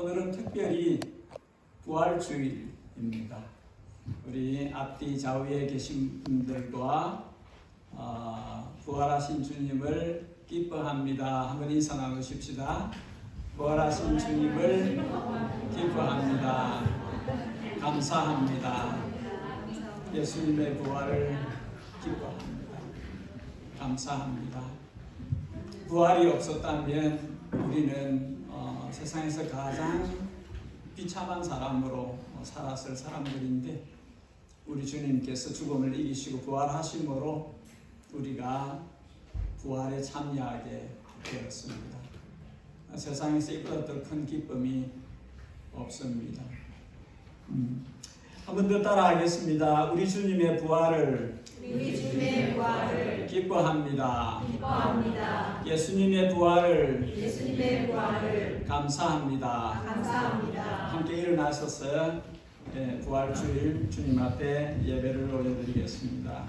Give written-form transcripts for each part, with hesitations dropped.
오늘은 특별히 부활주일입니다. 우리 앞뒤 좌우에 계신 분들과 부활하신 주님을 기뻐합니다. 한번 인사 나누십시다. 부활하신 주님을 기뻐합니다. 감사합니다. 예수님의 부활을 기뻐합니다. 감사합니다. 부활이 없었다면 우리는 세상에서 가장 비참한 사람으로 살았을 사람들인데, 우리 주님께서 죽음을 이기시고 부활하심으로 우리가 부활에 참여하게 되었습니다. 세상에서 이보다 더 큰 기쁨이 없습니다. 한 번 더 따라하겠습니다. 우리 주님의 부활을 기뻐합니다. 예수님의 부활을 감사합니다. 함께 일어나셔서 부활주일 주님 앞에 예배를 올려드리겠습니다.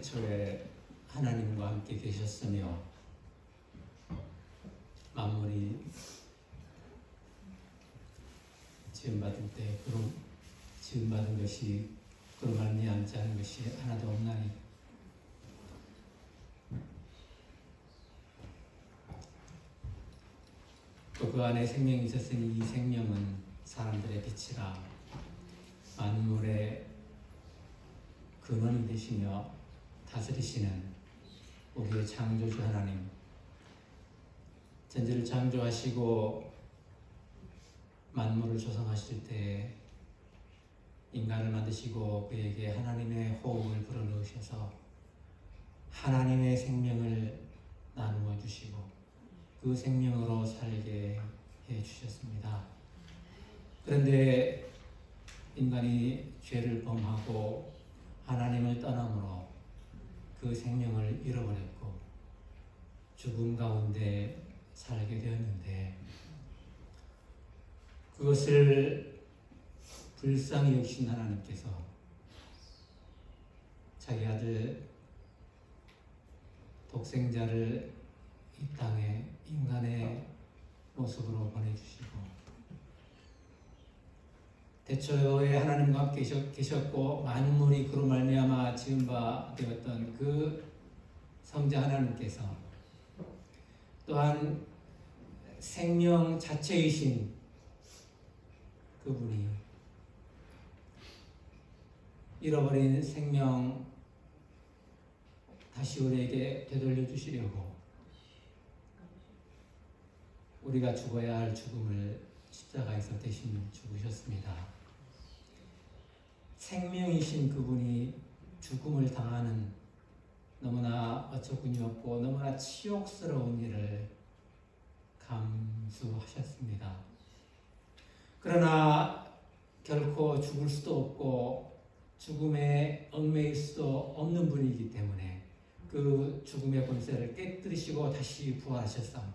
태초에 하나님과 함께 계셨으며 만물이 지음받을 때 지음받은 것이 그로 말미암지 않은 것이 하나도 없나니 또 그 안에 생명이 있었으니 이 생명은 사람들의 빛이라. 만물의 근원이 되시며 다스리시는 우리의 창조주 하나님, 전지를 창조하시고 만물을 조성하실 때 인간을 만드시고 그에게 하나님의 호흡을 불어넣으셔서 하나님의 생명을 나누어 주시고 그 생명으로 살게 해주셨습니다. 그런데 인간이 죄를 범하고 하나님을 떠남으로 그 생명을 잃어버렸고 죽음 가운데 살게 되었는데 그것을 불쌍히 여기신 하나님께서 자기 아들 독생자를 이 땅에 인간의 모습으로 보내주시고 태초에 하나님과 함께 계셨고 만물이 그로 말미암아 지은 바 되었던 그 성자 하나님께서 또한 생명 자체이신 그분이 잃어버린 생명 다시 우리에게 되돌려 주시려고 우리가 죽어야 할 죽음을 십자가에서 대신 죽으셨습니다. 생명이신 그분이 죽음을 당하는 너무나 어처구니 없고 너무나 치욕스러운 일을 감수하셨습니다. 그러나 결코 죽을 수도 없고 죽음에 얽매일 수도 없는 분이기 때문에 그 죽음의 권세를 깨뜨리시고 다시 부활하셨습니다.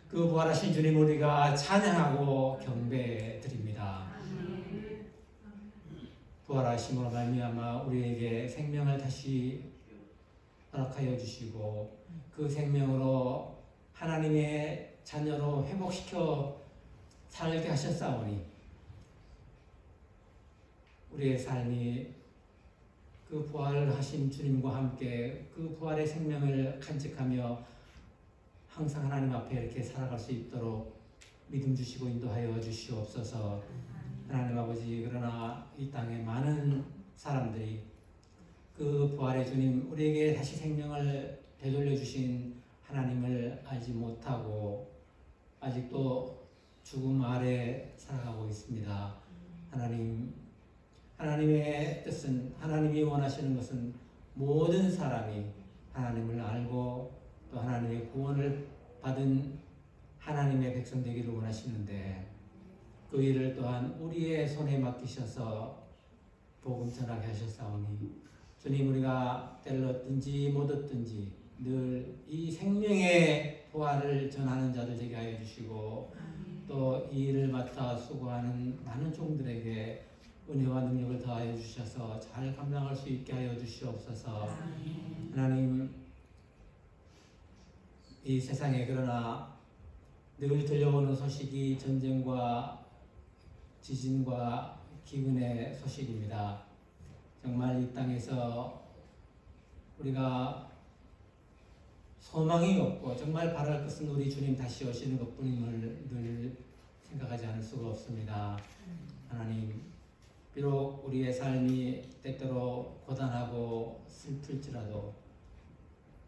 그 부활하신 주님 우리가 찬양하고 경배해 드립니다. 부활하심으로 말미암아 우리에게 생명을 다시 허락하여 주시고 그 생명으로 하나님의 자녀로 회복시켜 살게 하셨사오니 우리의 삶이 그 부활하신 주님과 함께 그 부활의 생명을 간직하며 항상 하나님 앞에 이렇게 살아갈 수 있도록 믿음 주시고 인도하여 주시옵소서. 하나님 아버지, 그러나 이 땅에 많은 사람들이 그 부활의 주님 우리에게 다시 생명을 되돌려 주신 하나님을 알지 못하고 아직도 죽음 아래 살아가고 있습니다. 하나님의 뜻은, 하나님이 원하시는 것은 모든 사람이 하나님을 알고 또 하나님의 구원을 받은 하나님의 백성 되기를 원하시는데 그 일을 또한 우리의 손에 맡기셔서 복음 전하게 하셨사오니 주님, 우리가 때를 얻든지 못 얻든지 늘 이 생명의 부활을 전하는 자들 되게 하여 주시고 또 이 일을 맡아 수고하는 많은 종들에게 은혜와 능력을 더하여 주셔서 잘 감당할 수 있게 하여 주시옵소서. 하나님, 이 세상에 그러나 늘 들려오는 소식이 전쟁과 지진과 기근의 소식입니다. 정말 이 땅에서 우리가 소망이 없고 정말 바랄 것은 우리 주님 다시 오시는 것뿐임을 늘 생각하지 않을 수가 없습니다. 하나님, 비록 우리의 삶이 때때로 고단하고 슬플지라도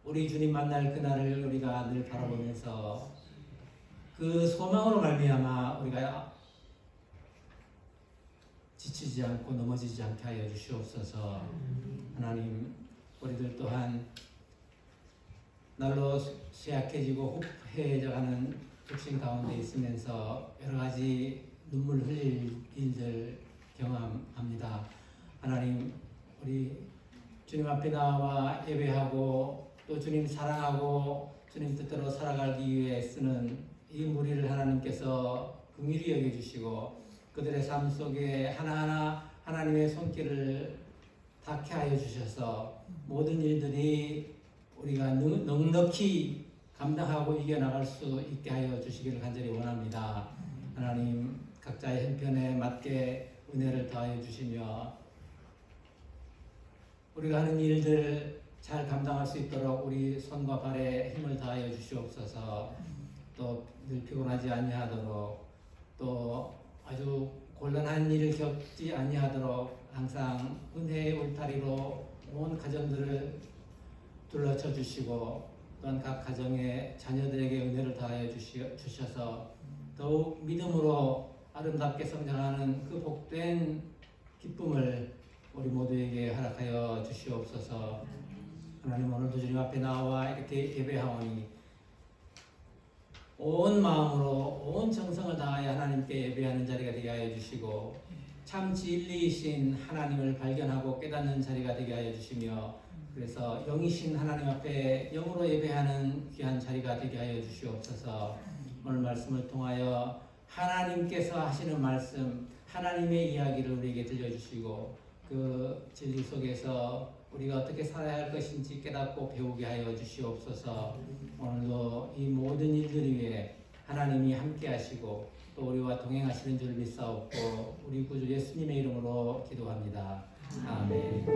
우리 주님 만날 그날을 우리가 늘 바라보면서 그 소망으로 말미암아 우리가 지치지 않고 넘어지지 않게 하여 주시옵소서. 하나님, 우리들 또한 날로 쇠약해지고 후회해져가는 육신 가운데 있으면서 여러 가지 눈물 흘릴 일들 경험합니다. 하나님, 우리 주님 앞에 나와 예배하고 또 주님 사랑하고 주님 뜻대로 살아가기 위해 쓰는 이 무리를 하나님께서 긍휼히 여겨주시고 그들의 삶 속에 하나하나 하나님의 손길을 닿게 하여 주셔서 모든 일들이 우리가 넉넉히 감당하고 이겨나갈 수 있게 하여 주시기를 간절히 원합니다. 하나님 각자의 형편에 맞게 은혜를 더하여 주시며 우리가 하는 일들 잘 감당할 수 있도록 우리 손과 발에 힘을 다하여 주시옵소서. 또 늘 피곤하지 아니하도록 또 아주 곤란한 일을 겪지 아니하도록 항상 은혜의 울타리로 온 가정들을 둘러쳐 주시고 또한 각 가정의 자녀들에게 은혜를 다하여 주셔서 더욱 믿음으로 아름답게 성장하는 그 복된 기쁨을 우리 모두에게 허락하여 주시옵소서. 하나님 오늘도 주님 앞에 나와 이렇게 예배하오니 온 마음으로 온 정성을 다하여 하나님께 예배하는 자리가 되게 하여 주시고 참 진리이신 하나님을 발견하고 깨닫는 자리가 되게 하여 주시며 그래서 영이신 하나님 앞에 영으로 예배하는 귀한 자리가 되게 하여 주시옵소서. 오늘 말씀을 통하여 하나님께서 하시는 말씀 하나님의 이야기를 우리에게 들려주시고 그 진리 속에서 우리가 어떻게 살아야 할 것인지 깨닫고 배우게 하여 주시옵소서. 오늘도 이 모든 일들 위해 하나님이 함께 하시고 또 우리와 동행하시는 줄 믿사옵고 우리 구주 예수님의 이름으로 기도합니다. 아멘.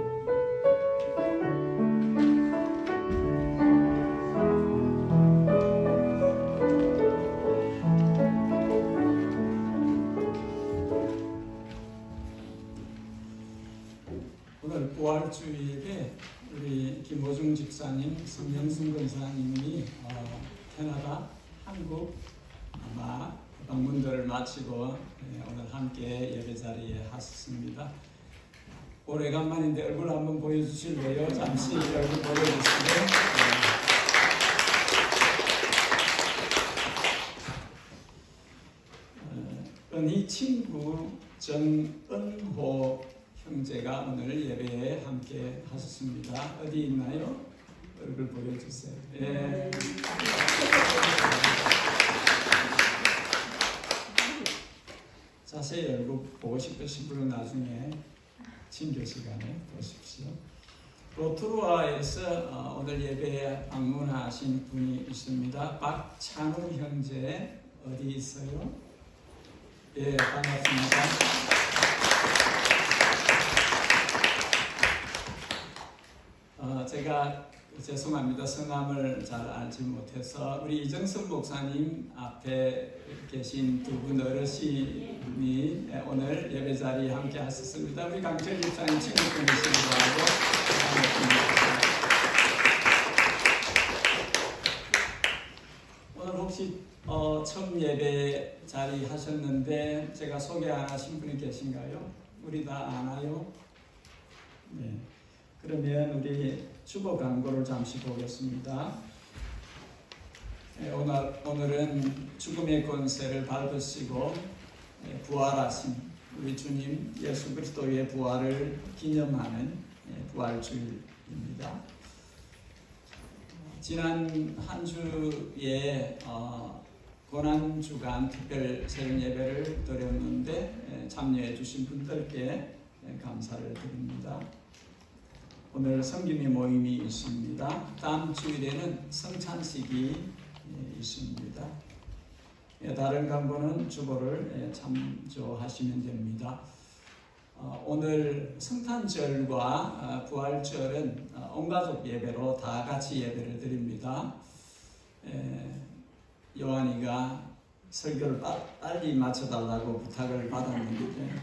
오늘 부활주일에 우리 김호중 집사님, 성명순 권사님이 캐나다, 한국 아마 방문들을 마치고 오늘 함께 예배 자리에 하셨습니다. 오래간만인데 얼굴 한번 보여주실래요? 잠시 얼굴 보여주시고요. 은희 친구 정은호 형제가 오늘 예배에 함께 하셨습니다. 어디 있나요? 얼굴 보여주세요. 예. 자세히 얼굴 보고 싶으신 분은 나중에 친교 시간에 보십시오. 로트루아에서 오늘 예배에 방문하신 분이 있습니다. 박찬우 형제 어디 있어요? 예, 반갑습니다. 제가 죄송합니다. 성함을 잘 알지 못해서 우리 이정선 목사님 앞에 계신 두 분 어르신이 오늘 예배 자리에 함께 하셨습니다. 우리 강철 집사님 친구분이시기도 하고 반갑습니다. 오늘 혹시 처음 예배 자리 하셨는데 제가 소개 안 하신 분이 계신가요? 우리 다 아나요? 네. 그러면 우리 주보 광고를 잠시 보겠습니다. 오늘은 죽음의 권세를 밟으시고 부활하신 우리 주님 예수 그리스도의 부활을 기념하는 부활주일입니다. 지난 한 주에 고난주간 특별 새벽 예배를 드렸는데 참여해 주신 분들께 감사를 드립니다. 오늘 성김이 모임이 있습니다. 다음 주일에는 성찬식이 있습니다. 다른 광고는 주보를 참조하시면 됩니다. 오늘 성탄절과 부활절은 온가족 예배로 다 같이 예배를 드립니다. 요한이가 설교를 빨리 마쳐달라고 부탁을 받았는데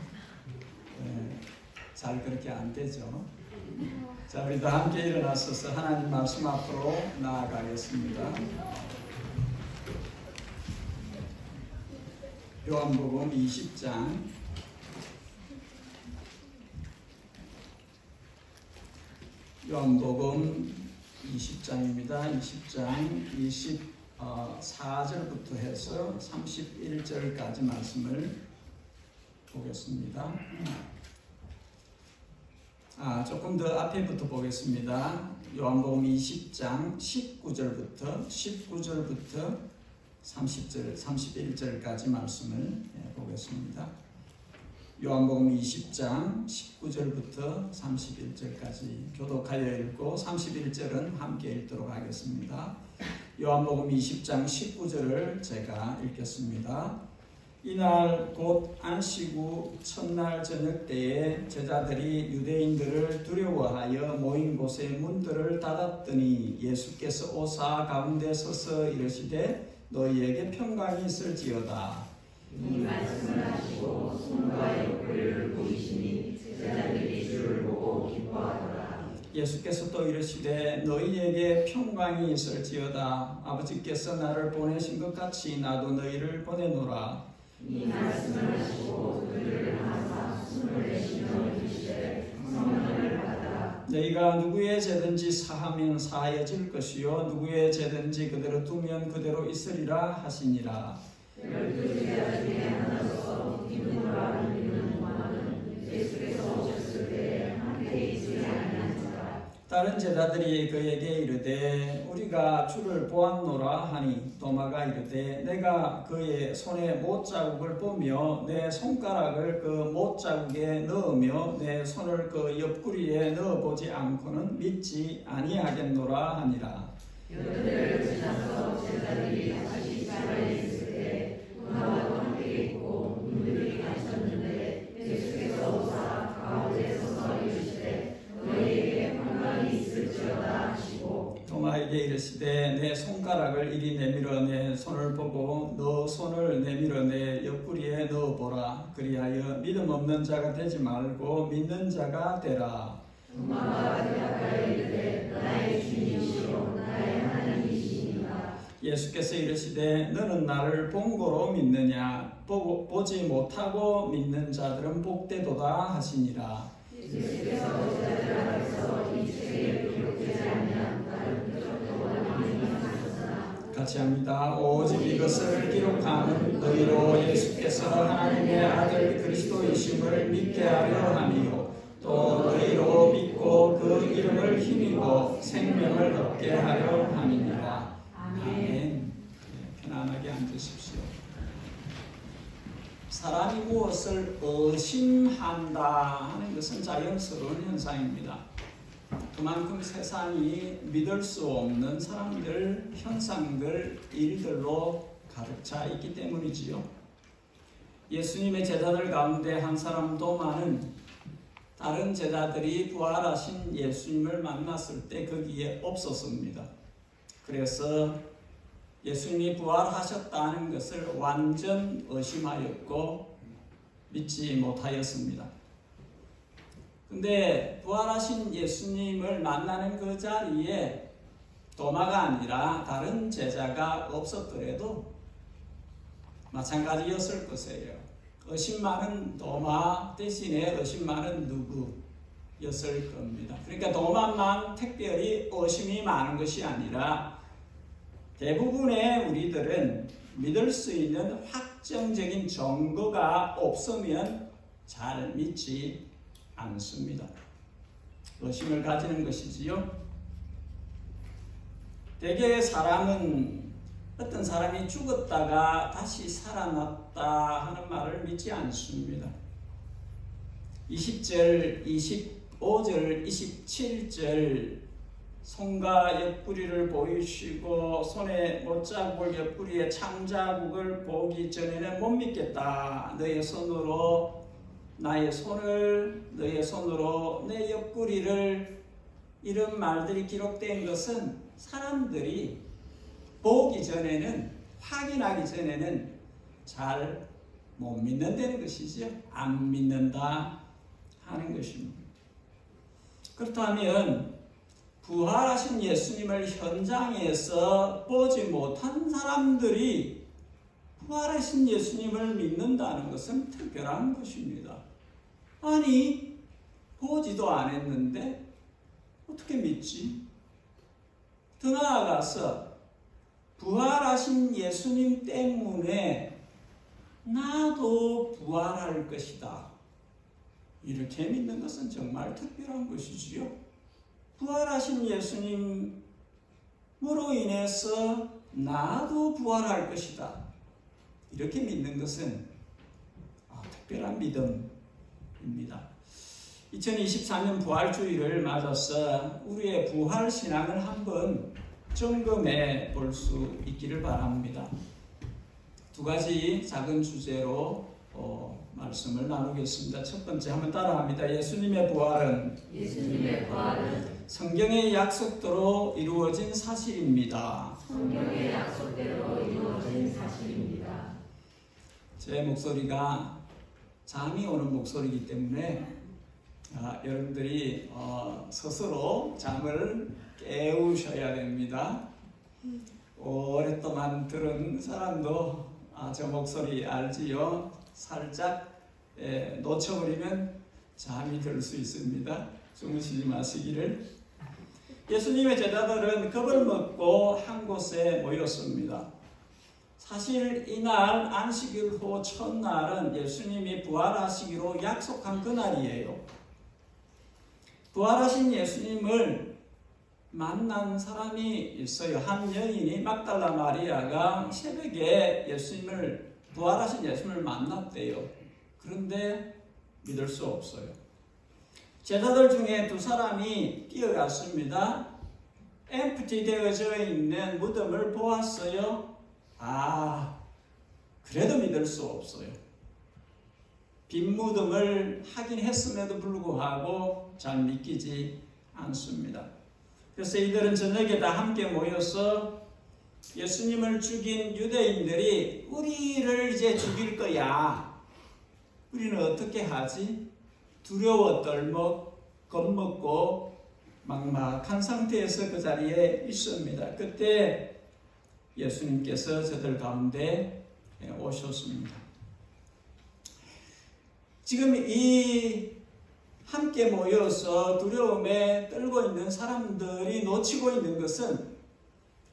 잘 그렇게 안 되죠. 자, 우리 다 함께 일어나셔서 하나님 말씀 앞으로 나아가겠습니다. 요한복음 20장 요한복음 20장입니다. 20장 24절부터 해서 31절까지 말씀을 보겠습니다. 조금 더 앞에부터 보겠습니다. 요한복음 20장 19절부터 31절까지 말씀을 보겠습니다. 요한복음 20장 19절부터 31절까지 교독하여 읽고 31절은 함께 읽도록 하겠습니다. 요한복음 20장 19절을 제가 읽겠습니다. 이날 곧 안식 후 첫날 저녁 때에 제자들이 유대인들을 두려워하여 모인 곳의 문들을 닫았더니 예수께서 오사 가운데 서서 이르시되 너희에게 평강이 있을지어다. 이 말씀을 하시고 손과 옆구리를 보이시니 제자들이 주를 보고 기뻐하더라. 예수께서 또 이르시되 너희에게 평강이 있을지어다. 아버지께서 나를 보내신 것 같이 나도 너희를 보내노라. 이 말씀을 하시고 그들을 향하사 숨을 내쉬며 이르시되 성령을 받으라. 너희가 누구의 죄든지 사하면 사하여질 것이요 누구의 죄든지 그대로 두면 그대로 있으리라 하시니라. 12제자 중에 하나로서 디두라를 믿는 도마는 예수께서 오셨을 때에 함께 있지 아니한지라. 다른 제자들이 그에게 이르되 우리가 주를 보았노라 하니 도마가 이르되 내가 그의 손에 못자국을 보며 내 손가락을 그 못자국에 넣으며 내 손을 그 옆구리에 넣어보지 않고는 믿지 아니하겠노라 하니라. 여덟을 지나서 제자들이 다시 자리에 있을 때 도마도 함께 있고 문들이 닫혔는데 예수께서 오사 가운데 서서 이르시되 너희에게 평강이 있을지어다 하시고 도마에게 이르시되 내 손가락을 이리 내밀어 내 손을 보고 너 손을 내밀어 내 옆구리에 넣어보라. 그리하여 믿음 없는 자가 되지 말고 믿는 자가 되라. 도마가 대답하여 이르되 나의 주님이시오 나의 하나님이시니라. 예수께서 이르시되 너는 나를 본고로 믿느냐 보지 못하고 믿는 자들은 복되도다 하시니라. 예수께서 제자들 앞에서 이 책에 기록되지 않냐 나를 부족도 원하는 하셨으나 같이 합니다. 오직 이것을 기록하는 너희로 예수께서 하나님의 아들 그리스도이심을 믿게 하려 함이요 또 너희로 믿고 그 이름을 힘입어 생명을 얻게 하려 함이니라. 아멘. 편안하게 앉으십시오. 사람이 무엇을 의심한다 하는 것은 자연스러운 현상입니다. 그만큼 세상이 믿을 수 없는 사람들, 현상들, 일들로 가득 차 있기 때문이지요. 예수님의 제자들 가운데 한 사람 도마는 다른 제자들이 부활하신 예수님을 만났을 때 거기에 없었습니다. 그래서 예수님이 부활하셨다는 것을 완전 의심하였고 믿지 못하였습니다. 근데 부활하신 예수님을 만나는 그 자리에 도마가 아니라 다른 제자가 없었더라도 마찬가지였을 것이에요. 의심 많은 도마 대신에 의심 많은 누구였을 겁니다. 그러니까 도마만 특별히 의심이 많은 것이 아니라 대부분의 우리들은 믿을 수 있는 확정적인 증거가 없으면 잘 믿지 않습니다. 의심을 가지는 것이지요. 대개의 사람은 어떤 사람이 죽었다가 다시 살아났다 하는 말을 믿지 않습니다. 20절, 25절, 27절 손과 옆구리를 보이시고 손에 못자국을 옆구리에 창자국을 보기 전에는 못 믿겠다. 너의 손으로 나의 손을 너의 손으로 내 옆구리를 이런 말들이 기록된 것은 사람들이 보기 전에는 확인하기 전에는 잘 못 믿는다는 것이죠. 안 믿는다 하는 것입니다. 그렇다면 부활하신 예수님을 현장에서 보지 못한 사람들이 부활하신 예수님을 믿는다는 것은 특별한 것입니다. 아니, 보지도 않았는데 어떻게 믿지? 더 나아가서 부활하신 예수님 때문에 나도 부활할 것이다. 이렇게 믿는 것은 정말 특별한 것이지요. 부활하신 예수님으로 인해서 나도 부활할 것이다. 이렇게 믿는 것은 특별한 믿음, 주일입니다. 2024년 부활주의를 맞아서 우리의 부활신앙을 한번 점검해 볼 수 있기를 바랍니다. 두 가지 작은 주제로 말씀을 나누겠습니다. 첫 번째 한번 따라합니다. 예수님의 부활은 성경의 약속대로 이루어진 사실입니다. 성경의 약속대로 이루어진 사실입니다. 제 목소리가 잠이 오는 목소리이기 때문에 여러분들이 스스로 잠을 깨우셔야 됩니다. 오랫동안 들은 사람도 저 목소리 알지요? 살짝 놓쳐버리면 잠이 들 수 있습니다. 주무시지 마시기를. 예수님의 제자들은 겁을 먹고 한 곳에 모였습니다. 사실 이날 안식일 후 첫날은 예수님이 부활하시기로 약속한 그날이에요. 부활하신 예수님을 만난 사람이 있어요. 한 여인이 막달라 마리아가 새벽에 부활하신 예수님을 만났대요. 그런데 믿을 수 없어요. 제자들 중에 두 사람이 뛰어갔습니다. 엠프티 되어져 있는 무덤을 보았어요. 그래도 믿을 수 없어요. 빈 무덤을 확인했음에도 불구하고 잘 믿기지 않습니다. 그래서 이들은 저녁에 다 함께 모여서 예수님을 죽인 유대인들이 우리를 이제 죽일 거야. 우리는 어떻게 하지? 두려워 떨먹, 겁먹고 막막한 상태에서 그 자리에 있습니다. 그때 예수님께서 저들 가운데 오셨습니다. 지금 이 함께 모여서 두려움에 떨고 있는 사람들이 놓치고 있는 것은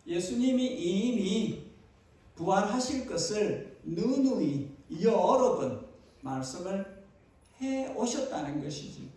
예수님이 이미 부활하실 것을 누누이 여러 번 말씀을 해 오셨다는 것이지.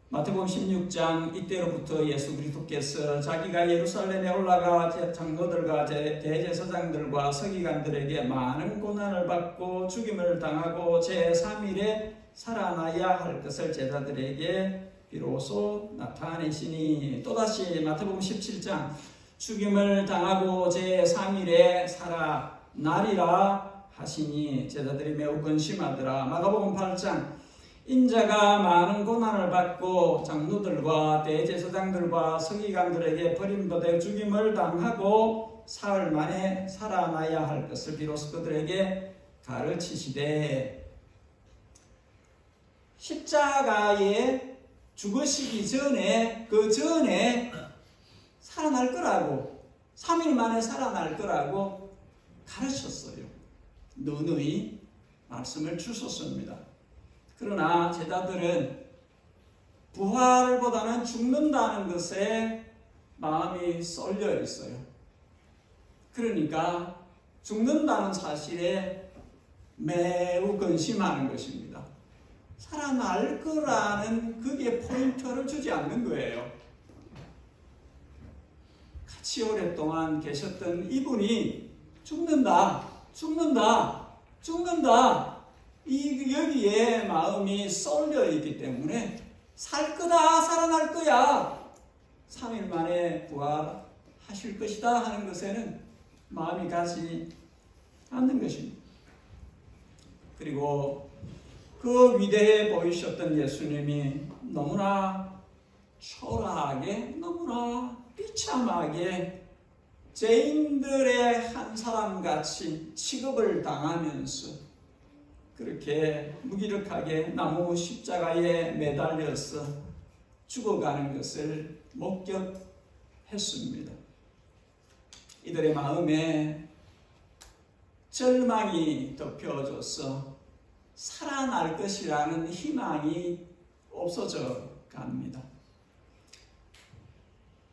마태복음 16장 이때로부터 예수 그리스도께서 자기가 예루살렘에 올라가 장로들과 대제사장들과 서기관들에게 많은 고난을 받고 죽임을 당하고 제3일에 살아나야 할 것을 제자들에게 비로소 나타내시니, 또다시 마태복음 17장 죽임을 당하고 제3일에 살아나리라 하시니 제자들이 매우 근심하더라. 마가복음 8장 인자가 많은 고난을 받고 장로들과 대제사장들과 서기관들에게 버림받아 죽임을 당하고 사흘 만에 살아나야 할 것을 비로소 그들에게 가르치시되, 십자가에 죽으시기 전에 그 전에 살아날 거라고, 3일 만에 살아날 거라고 가르쳤어요. 누누이 말씀을 주셨습니다. 그러나 제자들은 부활보다는 죽는다는 것에 마음이 쏠려 있어요. 그러니까 죽는다는 사실에 매우 근심하는 것입니다. 살아날 거라는 그게 포인트를 주지 않는 거예요. 같이 오랫동안 계셨던 이분이 죽는다. 여기에 마음이 쏠려 있기 때문에 살 거다, 살아날 거야, 3일 만에 부활하실 것이다 하는 것에는 마음이 가지 않는 것입니다. 그리고 그 위대해 보이셨던 예수님이 너무나 초라하게, 너무나 비참하게 죄인들의 한 사람같이 취급을 당하면서 그렇게 무기력하게 나무 십자가에 매달려서 죽어가는 것을 목격했습니다. 이들의 마음에 절망이 덮여져서 살아날 것이라는 희망이 없어져 갑니다.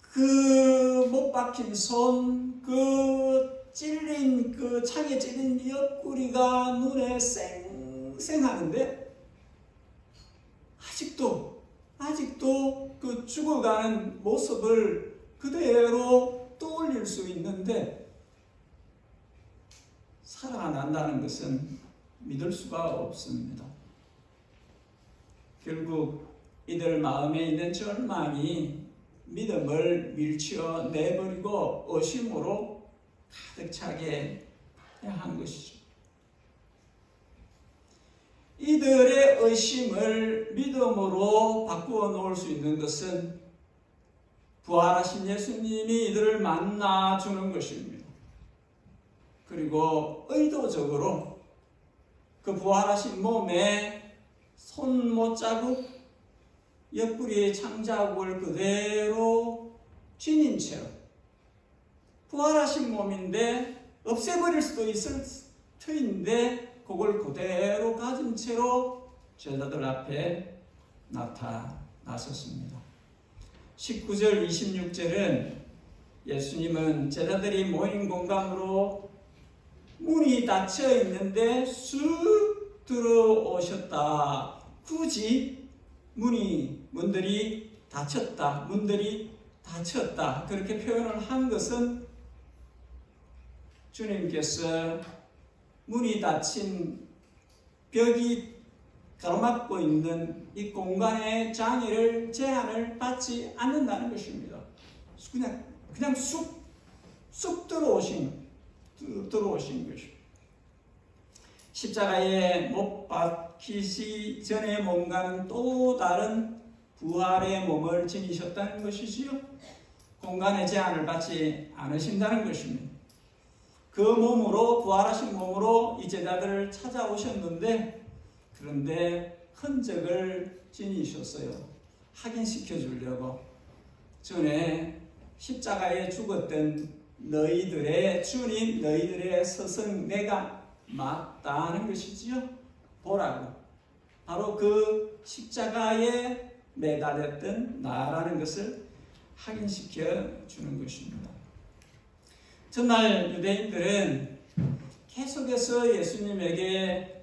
그 못 박힌 손, 그 찔린, 그 창에 찔린 옆구리가 눈에 쌩쌩하는데 아직도 그 죽어가는 모습을 그대로 떠올릴 수 있는데 살아난다는 것은 믿을 수가 없습니다. 결국 이들 마음에 있는 절망이 믿음을 밀치어 내버리고 의심으로 가득 차게 한 것이죠. 이들의 의심을 믿음으로 바꾸어 놓을 수 있는 것은 부활하신 예수님이 이들을 만나 주는 것입니다. 그리고 의도적으로 그 부활하신 몸에 손못 자국, 옆구리의 창자국을 그대로 지닌 채로 부활하신 몸인데 없애버릴 수도 있을 터인데 그걸 그대로 가진 채로 제자들 앞에 나타나셨습니다. 19절 26절은 예수님은 제자들이 모인 공간으로 문이 닫혀 있는데 쑥 들어오셨다. 굳이 문들이 닫혔다. 문들이 닫혔다. 그렇게 표현을 한 것은 주님께서 문이 닫힌 벽이 가로막고 있는 이 공간의 장애를 제한을 받지 않는다는 것입니다. 그냥 쑥 들어오신 것입니다. 십자가에 못 박히시 전의 몸과는 또 다른 부활의 몸을 지니셨다는 것이지요. 공간의 제한을 받지 않으신다는 것입니다. 그 몸으로, 부활하신 몸으로 이 제자들을 찾아오셨는데, 그런데 흔적을 지니셨어요. 확인시켜 주려고. 전에 십자가에 죽었던 너희들의 주님, 너희들의 스승 내가 맞다는 것이지요. 보라고. 바로 그 십자가에 매달렸던 나라는 것을 확인시켜 주는 것입니다. 전날 유대인들은 계속해서 예수님에게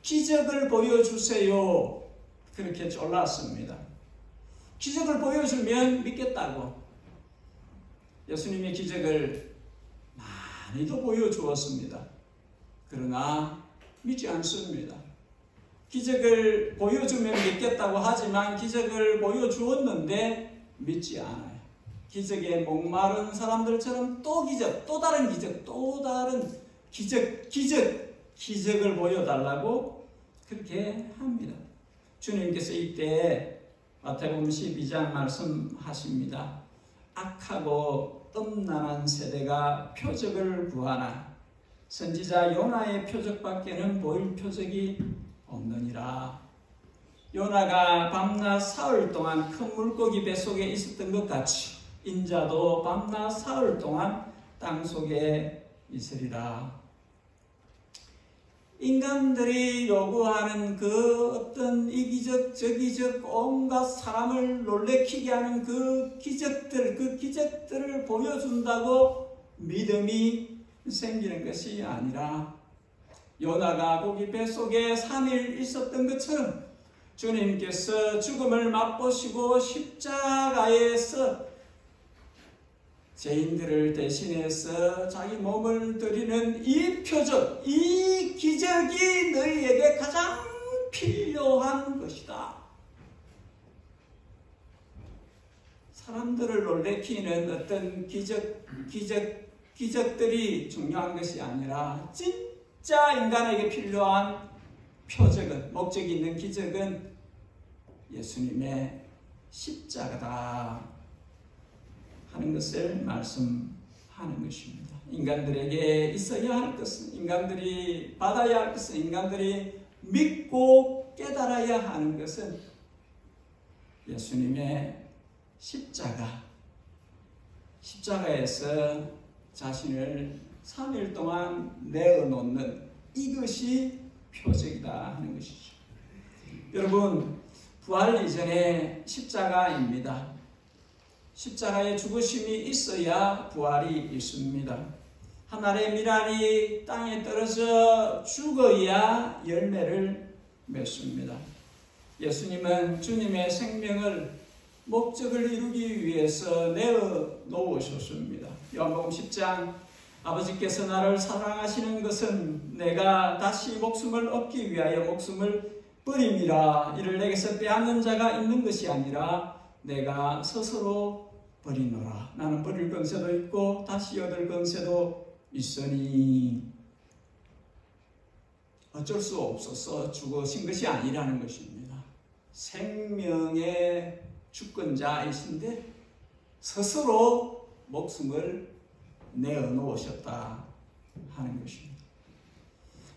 기적을 보여주세요. 그렇게 졸랐습니다. 기적을 보여주면 믿겠다고. 예수님의 기적을 많이도 보여주었습니다. 그러나 믿지 않습니다. 기적을 보여주면 믿겠다고 하지만 기적을 보여주었는데 믿지 않아요. 기적에 목마른 사람들처럼 또 기적, 또 다른 기적, 또 다른 기적을 보여달라고 그렇게 합니다. 주님께서 이때 마태복음 12장 말씀하십니다. 악하고 음란한 세대가 표적을 구하나 선지자 요나의 표적밖에는 보일 표적이 없느니라. 요나가 밤낮 사흘 동안 큰 물고기 뱃속에 있었던 것 같이 인자도 밤낮 사흘 동안 땅속에 있으리라. 인간들이 요구하는 그 어떤 이기적 저기적 온갖 사람을 놀래키게 하는 그 기적들을 보여준다고 믿음이 생기는 것이 아니라 요나가 고기 뱃속에 3일 있었던 것처럼 주님께서 죽음을 맛보시고 십자가에서 죄인들을 대신해서 자기 몸을 드리는 이 표적, 이 기적이 너희에게 가장 필요한 것이다. 사람들을 놀래키는 어떤 기적들이 중요한 것이 아니라 진짜 인간에게 필요한 표적은, 목적이 있는 기적은 예수님의 십자가다 하는 것을 말씀하는 것입니다. 인간들에게 있어야 할 것은, 인간들이 받아야 할 것은, 인간들이 믿고 깨달아야 하는 것은 예수님의 십자가에서 자신을 3일 동안 내어놓는 이것이 표적이다 하는 것이죠. 여러분, 부활 이전에 십자가입니다. 십자가의 죽으심이 있어야 부활이 있습니다. 하늘의 밀알이 땅에 떨어져 죽어야 열매를 맺습니다. 예수님은 주님의 생명을 목적을 이루기 위해서 내어놓으셨습니다. 요한복음 10장 아버지께서 나를 사랑하시는 것은 내가 다시 목숨을 얻기 위하여 목숨을 버림이라. 이를 내게서 빼앗는 자가 있는 것이 아니라 내가 스스로 버리노라. 나는 버릴 권세도 있고 다시 얻을 권세도 있으니 어쩔 수 없어서 죽으신 것이 아니라는 것입니다. 생명의 주권자이신데 스스로 목숨을 내어놓으셨다 하는 것입니다.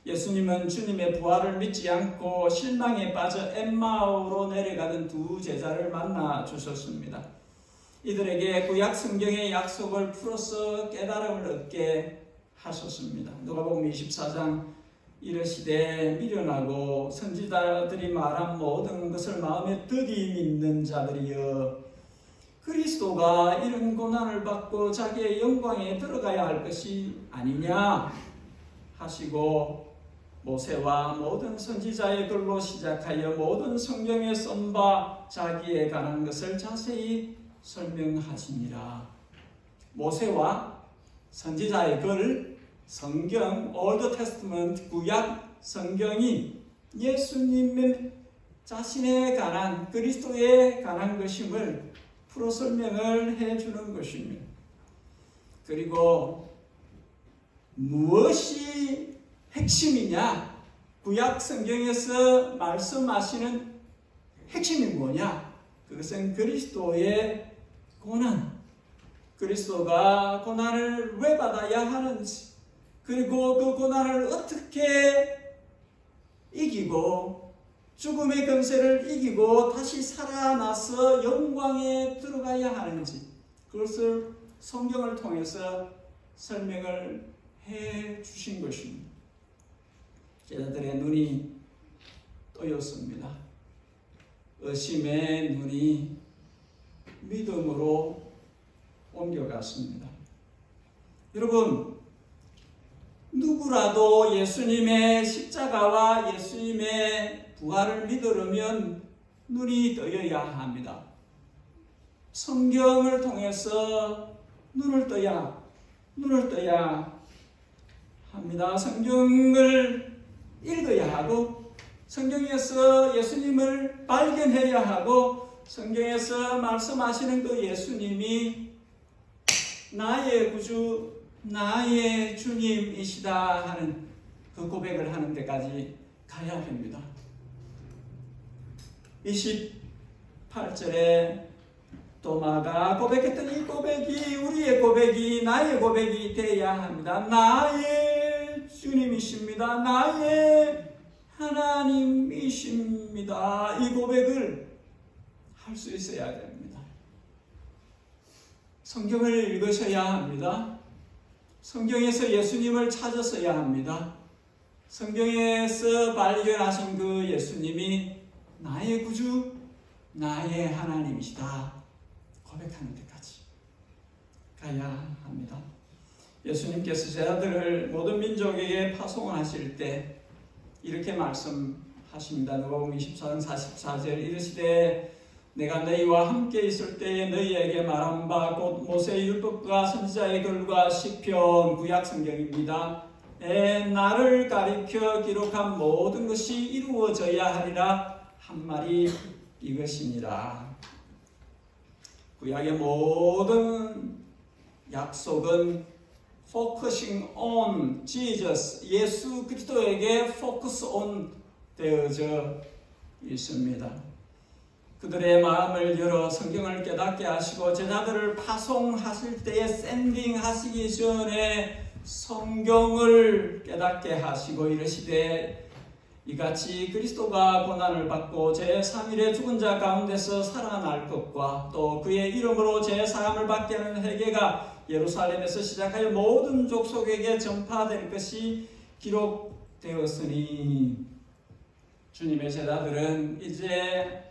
예수님은 주님의 부활을 믿지 않고 실망에 빠져 엠마오로 내려가던 두 제자를 만나 주셨습니다. 이들에게 구약 성경의 약속을 풀어서 깨달음을 얻게 하셨습니다. 누가복음 24장 이르시되 미련하고 선지자들이 말한 모든 것을 마음에 더디 믿는 자들이여, 그리스도가 이런 고난을 받고 자기의 영광에 들어가야 할 것이 아니냐 하시고 모세와 모든 선지자의 글로 시작하여 모든 성경에 쓴 바 자기에 관한 것을 자세히 설명하시니라. 모세와 선지자의 글, 성경, 올드 테스트먼트, 구약 성경이 예수님의 자신에 관한, 그리스도에 관한 것임을 풀어 설명을 해주는 것입니다. 그리고 무엇이 핵심이냐? 구약 성경에서 말씀하시는 핵심이 뭐냐? 그것은 그리스도의 고난, 그리스도가 고난을 왜 받아야 하는지, 그리고 그 고난을 어떻게 이기고 죽음의 권세를 이기고 다시 살아나서 영광에 들어가야 하는지, 그것을 성경을 통해서 설명을 해 주신 것입니다. 제자들의 눈이 떠였습니다. 의심의 눈이 믿음으로 옮겨갔습니다. 여러분, 누구라도 예수님의 십자가와 예수님의 부활을 믿으려면 눈이 떠여야 합니다. 성경을 통해서 눈을 떠야 합니다. 성경을 읽어야 하고, 성경에서 예수님을 발견해야 하고, 성경에서 말씀하시는 그 예수님이 나의 구주, 나의 주님이시다 하는 그 고백을 하는 데까지 가야 합니다. 28절에 도마가 고백했던 이 고백이 우리의 고백이, 나의 고백이 되어야 합니다. 나의 주님이십니다. 나의 하나님이십니다. 이 고백을 할 수 있어야 됩니다. 성경을 읽으셔야 합니다. 성경에서 예수님을 찾았어야 합니다. 성경에서 발견하신 그 예수님이 나의 구주, 나의 하나님이시다 고백하는 데까지 가야 합니다. 예수님께서 제자들을 모든 민족에게 파송하실 때 이렇게 말씀하십니다. 누가복음 24장 44절 이르시되 내가 너희와 함께 있을 때에 너희에게 말한 바 곧 모세의 율법과 선지자의 글과 시편, 구약 성경입니다. 나를 가리켜 기록한 모든 것이 이루어져야 하리라 한 말이 이것이니라. 구약의 모든 약속은 focusing on Jesus, 예수 그리스도에게 focus on 되어져 있습니다. 그들의 마음을 열어 성경을 깨닫게 하시고 제자들을 파송하실 때에 샌딩 하시기 전에 성경을 깨닫게 하시고 이르시되 이같이 그리스도가 고난을 받고 제3일에 죽은 자 가운데서 살아날 것과 또 그의 이름으로 제4함을 받게 하는 회개가 예루살렘에서 시작하여 모든 족속에게 전파될 것이 기록되었으니 주님의 제자들은 이제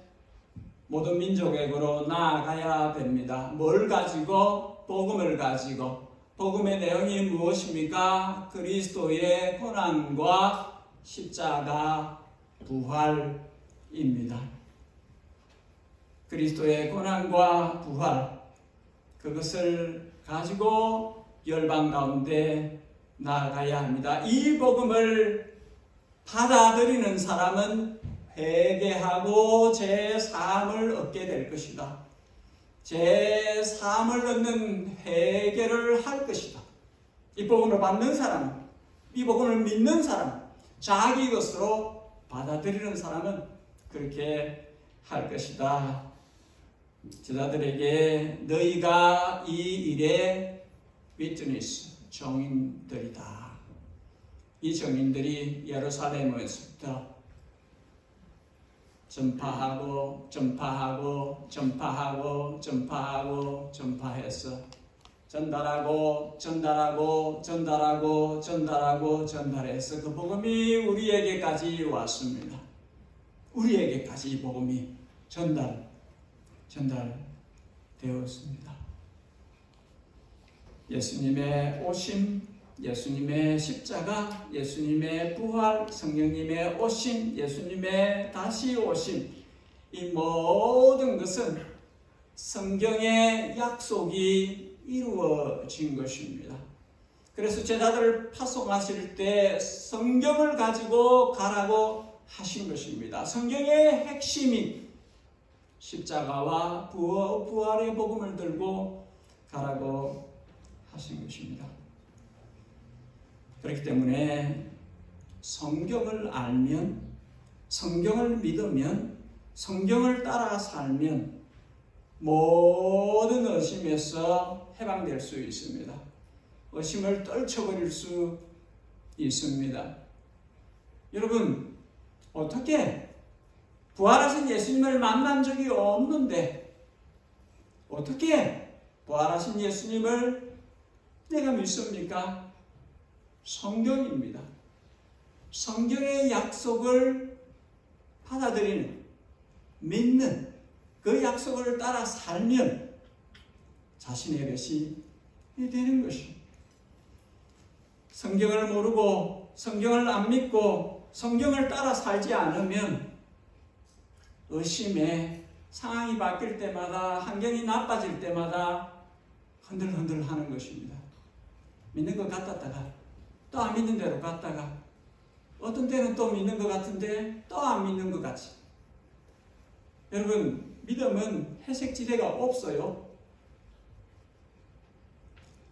모든 민족에게로 나아가야 됩니다. 뭘 가지고? 복음을 가지고. 복음의 내용이 무엇입니까? 그리스도의 고난과 십자가 부활입니다. 그리스도의 고난과 부활, 그것을 가지고 열방 가운데 나아가야 합니다. 이 복음을 받아들이는 사람은 회개하고 제3을 얻게 될 것이다. 제3을 얻는 회개를 할 것이다. 이 복음을 받는 사람은, 이 복음을 믿는 사람은, 자기 것으로 받아들이는 사람은 그렇게 할 것이다. 제자들에게 너희가 이 일의 위트니스, 증인들이다. 이 증인들이 예루살렘에서부터 전파해서 전달해서 그 복음이 우리에게까지 왔습니다. 우리에게까지 이 복음이 전달되었습니다. 예수님의 오심, 예수님의 십자가, 예수님의 부활, 성령님의 오심, 예수님의 다시 오심, 이 모든 것은 성경의 약속이 이루어진 것입니다. 그래서 제자들을 파송하실 때 성경을 가지고 가라고 하신 것입니다. 성경의 핵심이 십자가와 부활의 복음을 들고 가라고 하신 것입니다. 그렇기 때문에 성경을 알면, 성경을 믿으면, 성경을 따라 살면 모든 의심에서 해방될 수 있습니다. 의심을 떨쳐버릴 수 있습니다. 여러분, 어떻게 부활하신 예수님을 만난 적이 없는데 어떻게 부활하신 예수님을 내가 믿습니까? 성경입니다. 성경의 약속을 받아들이는, 믿는, 그 약속을 따라 살면 자신의 것이 되는 것입니다. 성경을 모르고 성경을 안 믿고 성경을 따라 살지 않으면 의심에 상황이 바뀔 때마다, 환경이 나빠질 때마다 흔들흔들 하는 것입니다. 믿는 것 같았다가 또 안 믿는 대로 갔다가 어떤 때는 또 믿는 것 같은데 또 안 믿는 것 같이. 여러분, 믿음은 회색지대가 없어요.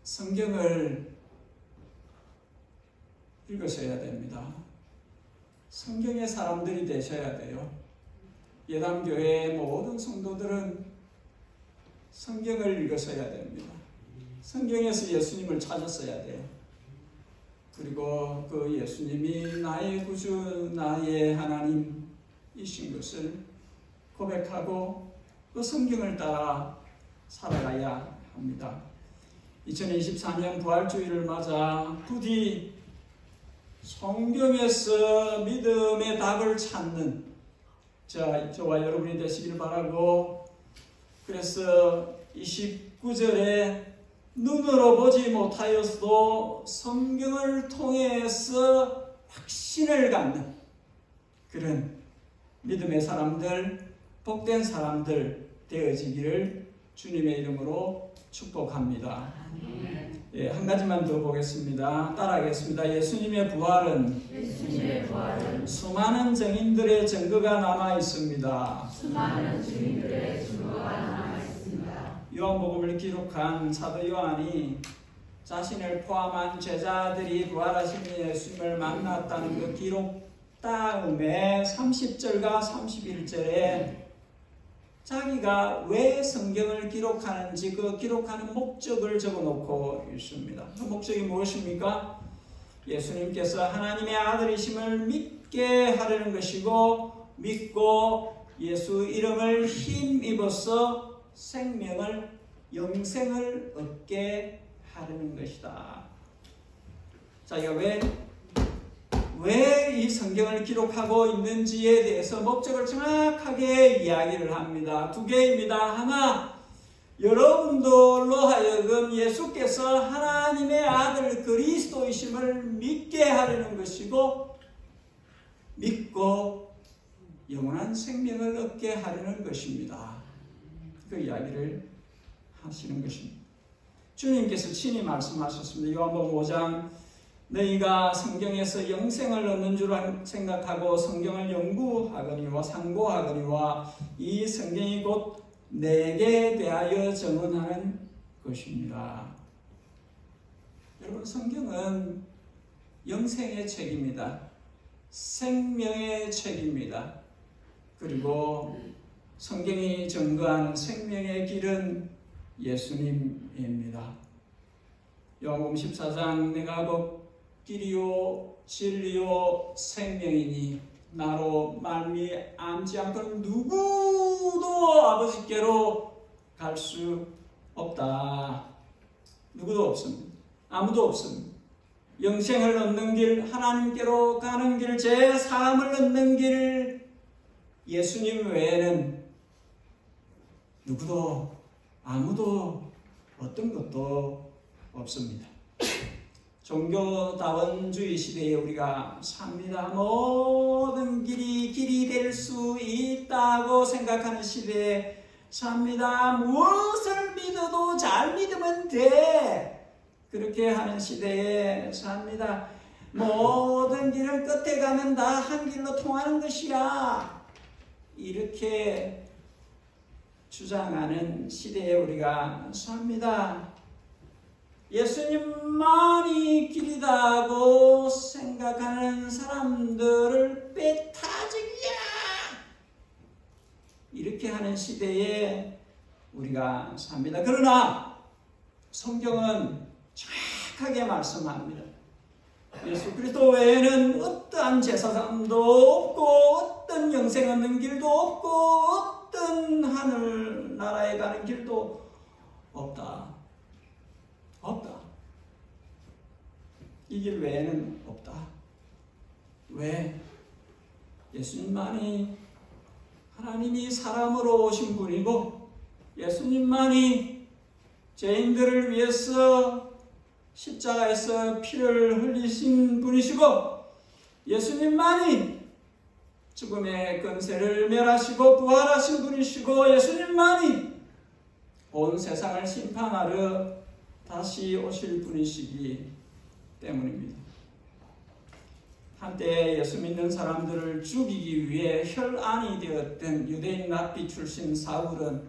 성경을 읽으셔야 됩니다. 성경의 사람들이 되셔야 돼요. 예담교회의 모든 성도들은 성경을 읽으셔야 됩니다. 성경에서 예수님을 찾았어야 돼요. 그리고 그 예수님이 나의 구주, 나의 하나님이신 것을 고백하고 그 성경을 따라 살아가야 합니다. 2024년 부활주의를 맞아 부디 성경에서 믿음의 답을 찾는 저와 여러분이 되시길 바라고, 그래서 29절에 눈으로 보지 못하였어도 성경을 통해서 확신을 갖는 그런 믿음의 사람들, 복된 사람들 되어지기를 주님의 이름으로 축복합니다. 예, 한 가지만 더 보겠습니다. 따라하겠습니다. 예수님의 부활은 수많은 증인들의 증거가 남아 있습니다. 요한복음을 기록한 사도 요한이 자신을 포함한 제자들이 부활하신 예수님을 만났다는 그 기록 다음에 30절과 31절에 자기가 왜 성경을 기록하는지 그 기록하는 목적을 적어놓고 있습니다. 그 목적이 무엇입니까? 예수님께서 하나님의 아들이심을 믿게 하려는 것이고, 믿고 예수 이름을 힘입어서 생명을, 영생을 얻게 하려는 것이다. 자기가 왜 이 성경을 기록하고 있는지에 대해서 목적을 정확하게 이야기를 합니다. 두 개입니다. 하나, 여러분들로 하여금 예수께서 하나님의 아들 그리스도이심을 믿게 하려는 것이고, 믿고 영원한 생명을 얻게 하려는 것입니다. 그 이야기를 하시는 것입니다. 주님께서 친히 말씀하셨습니다. 요한복음 5장 너희가 성경에서 영생을 얻는 줄 생각하고 성경을 연구하거니와 상고하거니와 이 성경이 곧 내게 대하여 증언하는 것입니다. 여러분, 성경은 영생의 책입니다. 생명의 책입니다. 그리고 성경이 증거하는 생명의 길은 예수님입니다. 요한복음 14장 내가 곧 길이요 진리요 생명이니 나로 말미암지 않고는 누구도 아버지께로 갈 수 없다. 누구도 없습니다. 아무도 없습니다. 영생을 얻는 길, 하나님께로 가는 길, 제 삶을 얻는 길, 예수님 외에는 누구도 아무도 어떤 것도 없습니다. 종교다원주의 시대에 우리가 삽니다. 모든 길이 될 수 있다고 생각하는 시대에 삽니다. 무엇을 믿어도 잘 믿으면 돼. 그렇게 하는 시대에 삽니다. 모든 길은 끝에 가면 다 한 길로 통하는 것이야. 이렇게 주장하는 시대에 우리가 삽니다. 예수님만이 길이다고 생각하는 사람들을 빼타지기야. 이렇게 하는 시대에 우리가 삽니다. 그러나 성경은 정확하게 말씀합니다. 예수 그리스도 외에는 어떠한 제사장도 없고 어떤 영생 얻는 길도 없고 어떤 하늘나라에 가는 길도 없다. 없다. 이 길 외에는 없다. 왜? 예수님만이 하나님이 사람으로 오신 분이고 예수님만이 죄인들을 위해서 십자가에서 피를 흘리신 분이시고 예수님만이 죽음의 권세를 멸하시고 부활하신 분이시고 예수님만이 온 세상을 심판하러 다시 오실 분이시기 때문입니다. 한때 예수 믿는 사람들을 죽이기 위해 혈안이 되었던 유대인 랍비 출신 사울은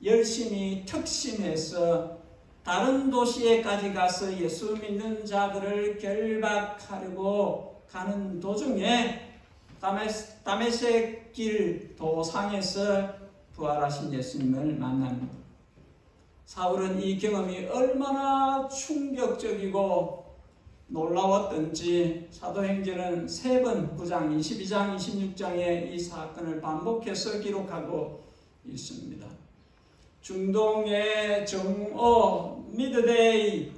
열심히 특심해서 다른 도시에까지 가서 예수 믿는 자들을 결박하려고 가는 도중에 다메섹 길 도상에서 부활하신 예수님을 만납니다. 사울은 이 경험이 얼마나 충격적이고 놀라웠던지 사도행전은 3번 9장, 22장, 26장에 이 사건을 반복해서 기록하고 있습니다. 중동의 정오 미드데이,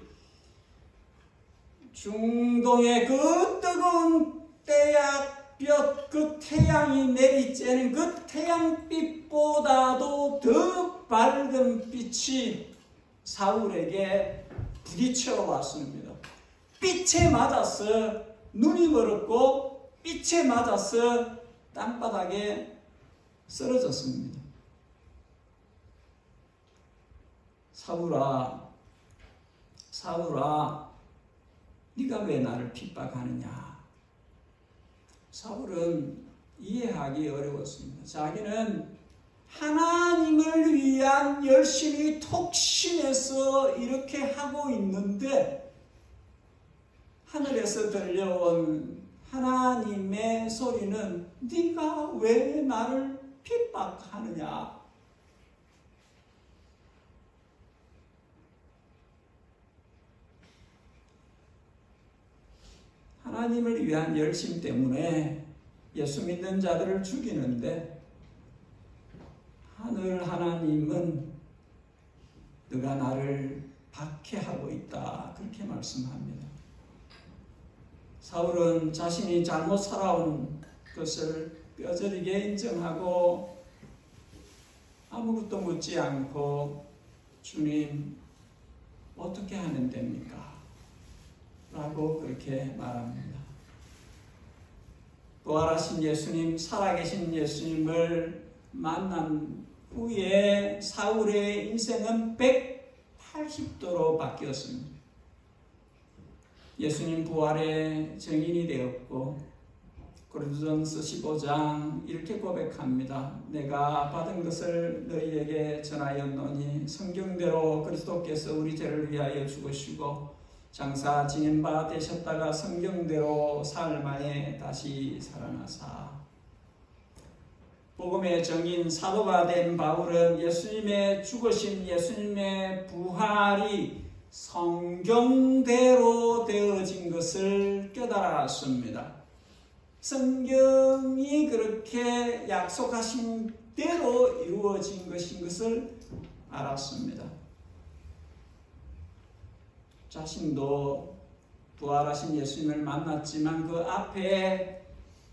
중동의 그 뜨거운 태양볕, 그 태양이 내리쬐는 그 태양빛보다도 더 밝은 빛이 사울에게 부딪혀 왔습니다. 빛에 맞아서 눈이 멀었고 빛에 맞아서 땅바닥에 쓰러졌습니다. 사울아, 네가 왜 나를 핍박하느냐? 사울은 이해하기 어려웠습니다. 자기는 하나님을 위한 열심히 톡심해서 이렇게 하고 있는데 하늘에서 들려온 하나님의 소리는 네가 왜 나를 핍박하느냐? 하나님을 위한 열심 때문에 예수 믿는 자들을 죽이는데 하늘 하나님은 너가 나를 박해하고 있다. 그렇게 말씀합니다. 사울은 자신이 잘못 살아온 것을 뼈저리게 인정하고 아무것도 묻지 않고 주님 어떻게 하면 됩니까? 라고 그렇게 말합니다. 부활하신 예수님, 살아계신 예수님을 만난 후에 사울의 인생은 180도로 바뀌었습니다. 예수님 부활의 증인이 되었고 고린도전서 15장 이렇게 고백합니다. 내가 받은 것을 너희에게 전하였노니 성경대로 그리스도께서 우리 죄를 위하여 죽으시고 장사 지낸 바 되셨다가 성경대로 사흘 만에 다시 살아나사. 복음의 증인 사도가 된 바울은 예수님의 죽으심, 예수님의 부활이 성경대로 되어진 것을 깨달았습니다. 성경이 그렇게 약속하신 대로 이루어진 것인 것을 알았습니다. 자신도 부활하신 예수님을 만났지만 그 앞에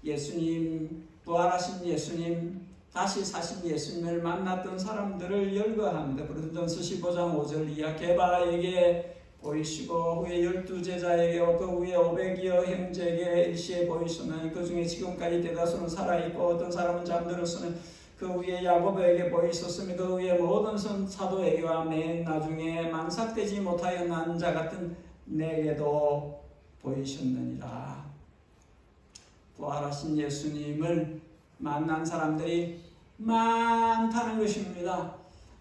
예수님, 부활하신 예수님, 다시 사신 예수님을 만났던 사람들을 열거합니다. 고린도전서 15장 5절 이하 게바에게 보이시고 후에 12제자에게 그 후에 500여 형제에게 일시에 보이시나니 그 중에 지금까지 대다수는 살아있고 어떤 사람은 잠들었으니 그 후에 야고보에게 보이셨으며 그 후에 모든 사도에게와 맨 나중에 만삭되지 못하여 난 자 같은 내게도 보이셨느니라. 부활하신 예수님을 만난 사람들이 많다는 것입니다.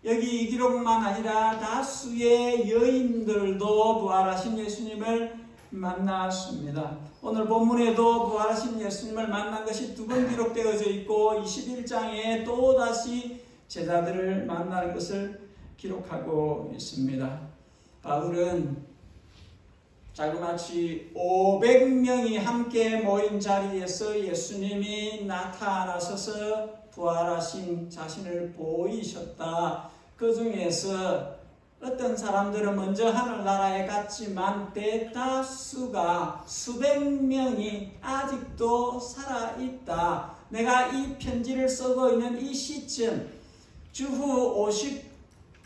여기 이 기록만 아니라 다수의 여인들도 부활하신 예수님을 만났습니다. 오늘 본문에도 부활하신 예수님을 만난 것이 두 번 기록되어져 있고 21장에 또다시 제자들을 만나는 것을 기록하고 있습니다. 바울은 자그마치 500명이 함께 모인 자리에서 예수님이 나타나셔서 부활하신 자신을 보이셨다. 그 중에서 어떤 사람들은 먼저 하늘나라에 갔지만 대다수가 수백 명이 아직도 살아있다. 내가 이 편지를 쓰고 있는 이 시점, 주후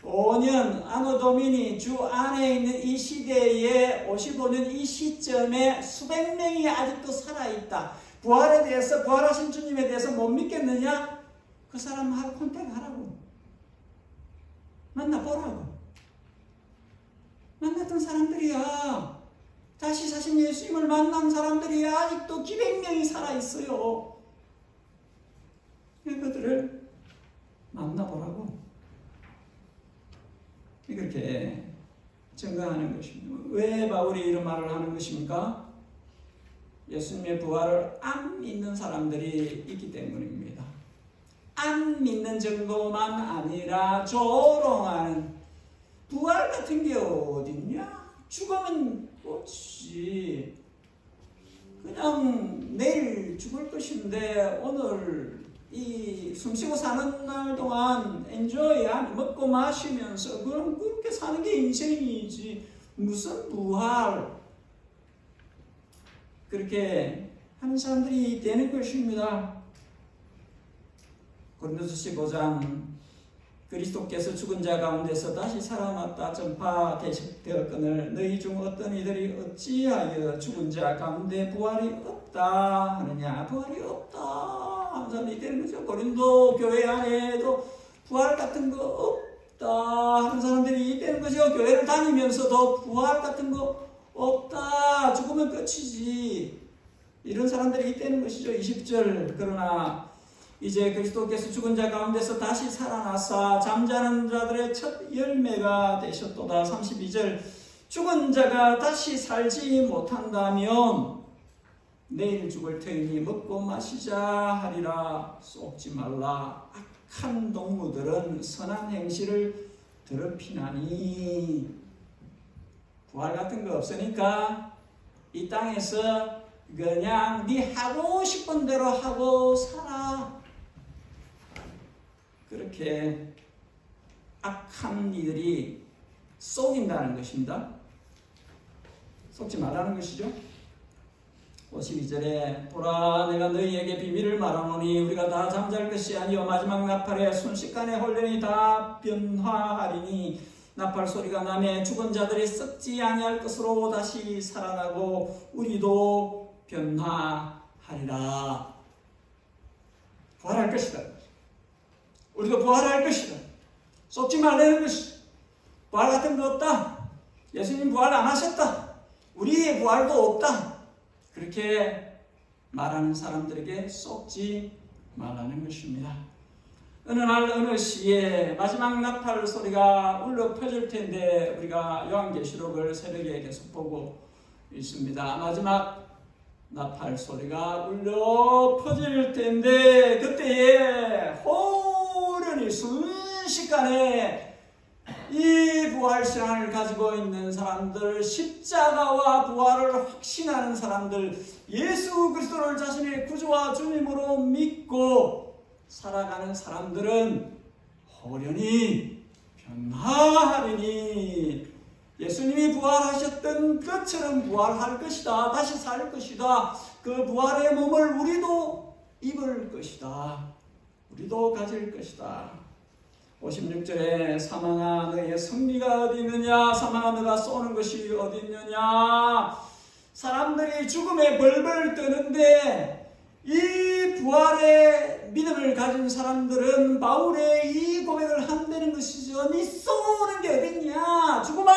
55년 아노 도미니 주 안에 있는 이 시대에 55년 이 시점에 수백 명이 아직도 살아있다. 부활에 대해서, 부활하신 주님에 대해서 못 믿겠느냐? 그 사람하고 컨택하라고. 만나보라고. 만났던 사람들이야. 다시 사신 예수님을 만난 사람들이 아직도 기백 명이 살아있어요. 그들을 만나보라고. 이렇게 증거하는 것입니다. 왜 바울이 이런 말을 하는 것입니까? 예수님의 부활을 안 믿는 사람들이 있기 때문입니다. 안 믿는 정도만 아니라 조롱하는, 부활 같은 게 어딨냐? 죽으면 어찌 그냥 내일 죽을 것인데 오늘 이 숨쉬고 사는 날 동안 엔조이 먹고 마시면서 그럼 그렇게 사는 게 인생이지 무슨 부활, 그렇게 하는 사람들이 되는 것입니다. 고린도서 15장 그리스도께서 죽은 자 가운데서 다시 살아났다 전파되었거늘 너희 중 어떤 이들이 어찌하여 죽은 자 가운데 부활이 없다 하느냐. 부활이 없다 하는 사람이 되는 거죠. 고린도 교회 안에도 부활 같은 거 없다 하는 사람들이 되는 거죠. 교회를 다니면서도 부활 같은 거 없다, 죽으면 끝이지, 이런 사람들이 있다는 것이죠. 20절 그러나 이제 그리스도께서 죽은 자 가운데서 다시 살아나사 잠자는 자들의 첫 열매가 되셨도다. 32절 죽은 자가 다시 살지 못한다면 내일 죽을 터이니 먹고 마시자 하리라. 속지 말라. 악한 동무들은 선한 행실을 더럽히나니. 부활 같은 거 없으니까 이 땅에서 그냥 네 하고 싶은 대로 하고 살아. 그렇게 악한 이들이 속인다는 것입니다. 속지 말라는 것이죠. 52절에 보라 내가 너희에게 비밀을 말하노니 우리가 다 잠잘 것이 아니요 마지막 나팔에 순식간에 홀령이 다 변화하리니 나팔 소리가 나매 죽은 자들이 썩지 아니할 것으로 다시 살아나고 우리도 변화하리라. 부활할 것이다. 우리도 부활할 것이다. 썩지 말라는 것이다. 부활 같은 거 없다. 예수님 부활 안 하셨다. 우리의 부활도 없다. 그렇게 말하는 사람들에게 속지 말라는 것입니다. 어느 날 어느 시에 마지막 나팔 소리가 울려 퍼질 텐데 우리가 요한계시록을 새벽에 계속 보고 있습니다. 마지막 나팔 소리가 울려 퍼질 텐데 그때에 호련히 순식간에 이 부활신앙을 가지고 있는 사람들, 십자가와 부활을 확신하는 사람들, 예수 그리스도를 자신의 구주와 주님으로 믿고 살아가는 사람들은 호련히 변화하리니 예수님이 부활하셨던 것처럼 부활할 것이다. 다시 살 것이다. 그 부활의 몸을 우리도 입을 것이다. 우리도 가질 것이다. 56절에 사망아 너의 승리가 어디 있느냐, 사망아 너가 쏘는 것이 어디 있느냐. 사람들이 죽음에 벌벌 떠는데 이 부활의 믿음을 가진 사람들은 바울의 이 고백을 한다는 것이죠. 니 쏘는 게 어디 있냐, 죽음아,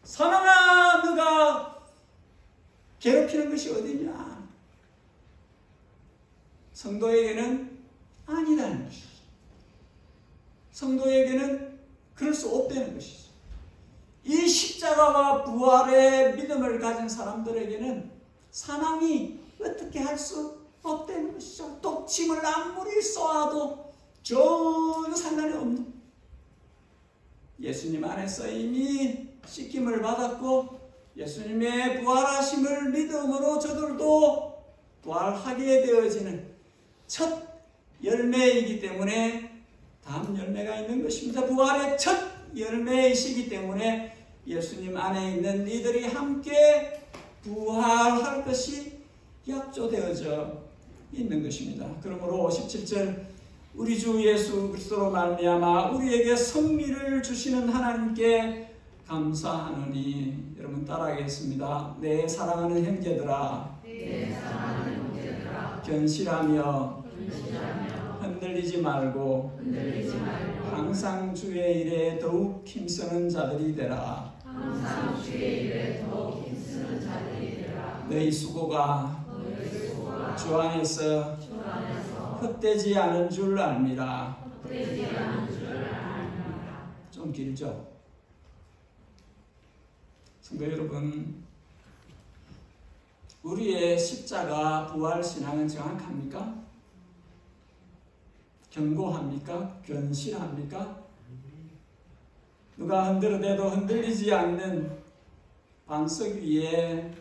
사망아 너가 괴롭히는 것이 어디 있냐. 성도에게는 아니라는 것이죠. 성도에게는 그럴 수 없다는 것이죠. 이 십자가와 부활의 믿음을 가진 사람들에게는 사망이 어떻게 할 수 없다는 것이죠. 독침을 아무리 쏘아도 전혀 상관이 없는, 예수님 안에서 이미 씻김을 받았고 예수님의 부활하심을 믿음으로 저들도 부활하게 되어지는 첫 열매이기 때문에 다음 열매가 있는 것입니다. 부활의 첫 열매이시기 때문에 예수님 안에 있는 이들이 함께 부활할 것이 약조되어져 있는 것입니다. 그러므로 17절 우리 주 예수 그리스도로 말미암아 우리에게 승리를 주시는 하나님께 감사하노니. 여러분 따라하겠습니다. 내 사랑하는 형제들아, 견실하며 흔들리지 말고 항상 주의 일에 더욱 힘쓰는 자들이 되라. 너희 수고가 주 안에서 헛되지 않은 줄 압니다. 좀 길죠? 성도 여러분, 우리의 십자가 부활 신앙은 정확합니까? 견고합니까? 견실합니까? 누가 흔들어대도 흔들리지 않는 반석 위에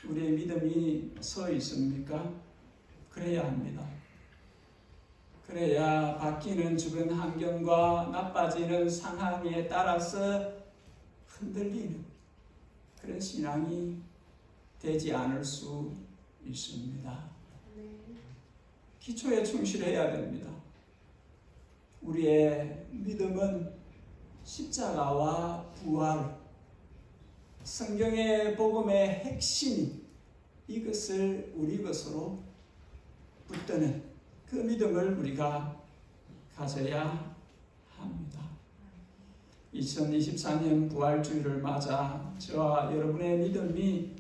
우리의 믿음이 서 있습니까? 그래야 합니다. 그래야 바뀌는 주변 환경과 나빠지는 상황에 따라서 흔들리는 그런 신앙이 되지 않을 수 있습니다. 기초에 충실해야 됩니다. 우리의 믿음은 십자가와 부활, 성경의 복음의 핵심, 이것을 우리 것으로 붙드는 그 믿음을 우리가 가져야 합니다. 2024년 부활주의를 맞아 저와 여러분의 믿음이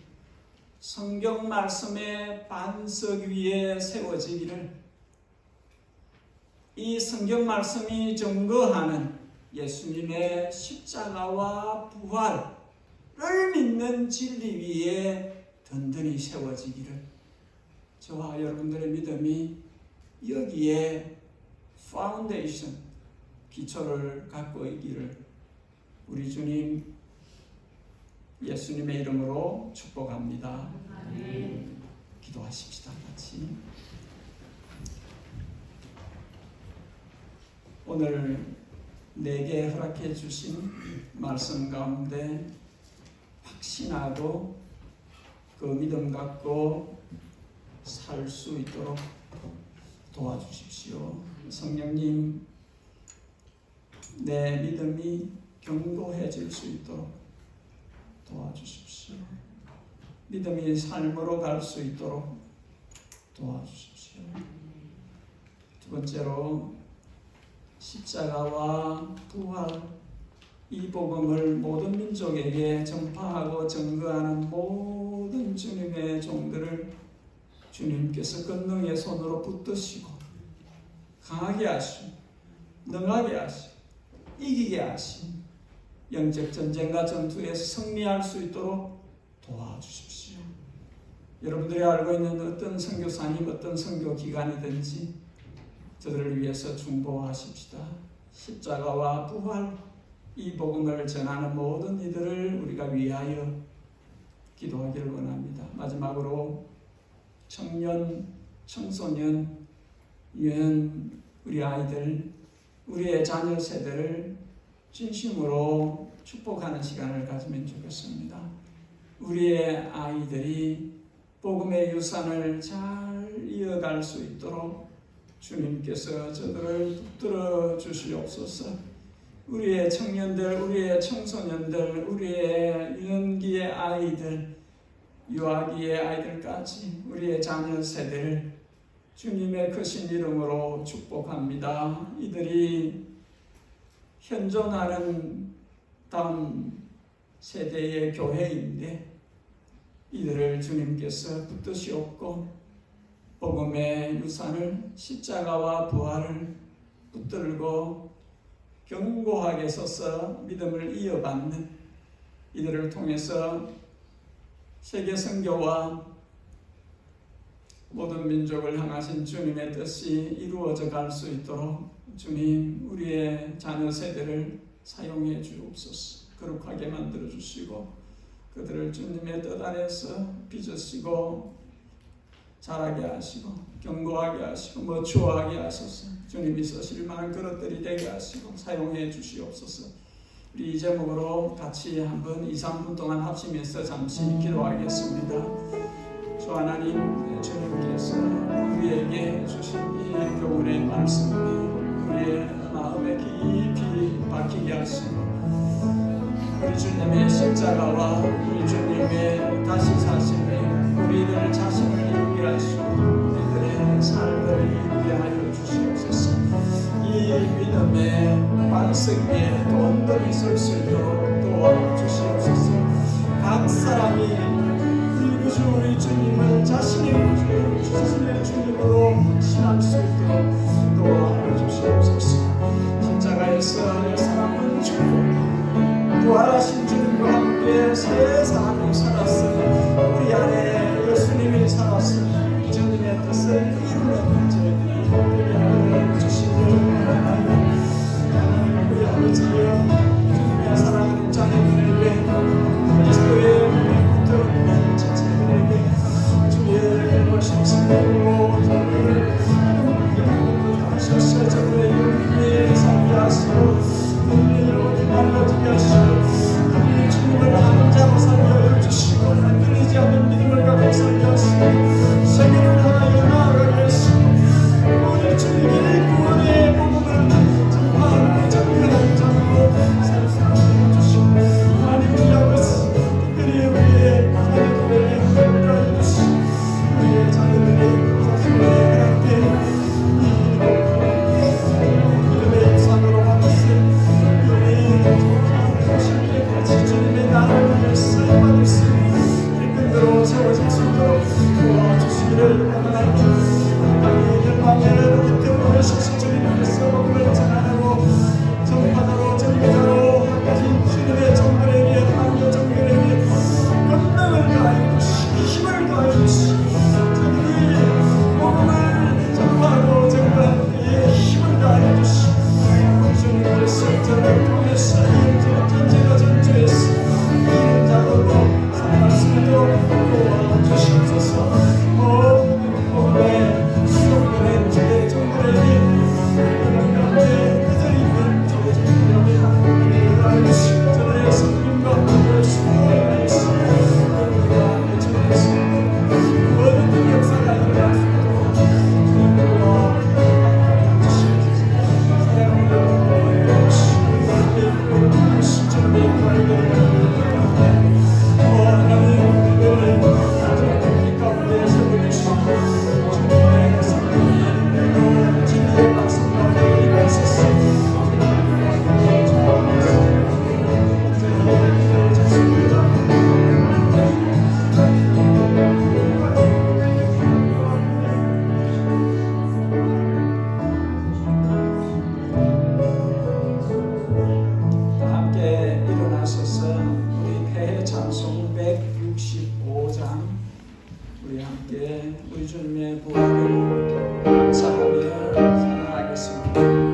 성경 말씀의 반석 위에 세워지기를, 이 성경 말씀이 증거하는 예수님의 십자가와 부활을 믿는 진리 위에 든든히 세워지기를, 저와 여러분들의 믿음이 여기에 파운데이션, 기초를 갖고 있기를 우리 주님 예수님의 이름으로 축복합니다. 아멘. 기도하십시다. 같이. 오늘 내게 허락해 주신 말씀 가운데 확신하고 그 믿음 갖고 살 수 있도록 도와주십시오. 성령님, 내 믿음이 견고해질 수 있도록 도와주십시오. 믿음이 삶으로 갈 수 있도록 도와주십시오. 두 번째로 십자가와 부활, 이 복음을 모든 민족에게 전파하고 증거하는 모든 주님의 종들을 주님께서 권능의 손으로 붙드시고 강하게 하시고 능하게 하시고 이기게 하시고 영적 전쟁과 전투에서 승리할 수 있도록 도와주십시오. 여러분들이 알고 있는 어떤 선교사님, 어떤 선교기관이든지 저들을 위해서 중보하십시다. 십자가와 부활, 이 복음을 전하는 모든 이들을 우리가 위하여 기도하기를 원합니다. 마지막으로 청년, 청소년, 유엔 우리 아이들, 우리의 자녀 세대를 진심으로 축복하는 시간을 가지면 좋겠습니다. 우리의 아이들이 복음의 유산을 잘 이어갈 수 있도록 주님께서 저들을 붙들어 주시옵소서. 우리의 청년들, 우리의 청소년들, 우리의 유년기의 아이들, 유아기의 아이들까지 우리의 자녀 세대를 주님의 크신 이름으로 축복합니다. 이들이 현존하는 다음 세대의 교회인데 이들을 주님께서 붙드시옵고 복음의 유산을 십자가와 부활을 붙들고 견고하게 서서 믿음을 이어받는 이들을 통해서 세계 선교와 모든 민족을 향하신 주님의 뜻이 이루어져 갈 수 있도록 주님 우리의 자녀 세대를 사용해 주옵소서. 거룩하게 만들어 주시고 그들을 주님의 뜻 안에서 빚으시고 자라게 하시고 견고하게 하시고 머추어하게 하소서. 주님이 쓰실 만한 그릇들이 되게 하시고 사용해 주시옵소서. 우리 이 제목으로 같이 한번 2-3분 동안 합치면서 잠시 기도하겠습니다. 주 하나님, 주님께서 우리에게 주신 이 교훈의 말씀이 우리의 마음에 깊이 박히게 하시고 우리 주님의 십자가와 우리 주님의 다시 사심이 우리들 자신을 이루게 하시고 우리들의 삶을 이루게 하여 주시옵소서. 이 믿음의 반석 위에 또 온전히 설 수 있도록 도와주시옵소서. 각 사람이 우리 구주 우리 주님을 자신의 주님으로 신할 수 있도록 도와주시옵소서. 십자가에서 내 사랑을 주고 부활하신 주님과 함께 새 사람이 살았으니 우리 안에 예수님이 살았으니 주님의 뜻을 이루는 저희들이 되게 하여 주시길 바랍니다. 하나님 우리 아버지여 주님의 사랑하는 자녀들에게 그리스도의 몸에 붙들어있는 자체들에게 주의 말씀으로 저를 하셔서 저들의 용기에 살게 하시고 알려지게 하시고 우리 주님을 아는 자로 살게 해주시고 흔들리지 않는 믿음을 갖고 살게 하시고 세계를 향하여 나아가게 하시고 우리 주님 우리 주님의 부활을 감사하며 찬양하겠습니다.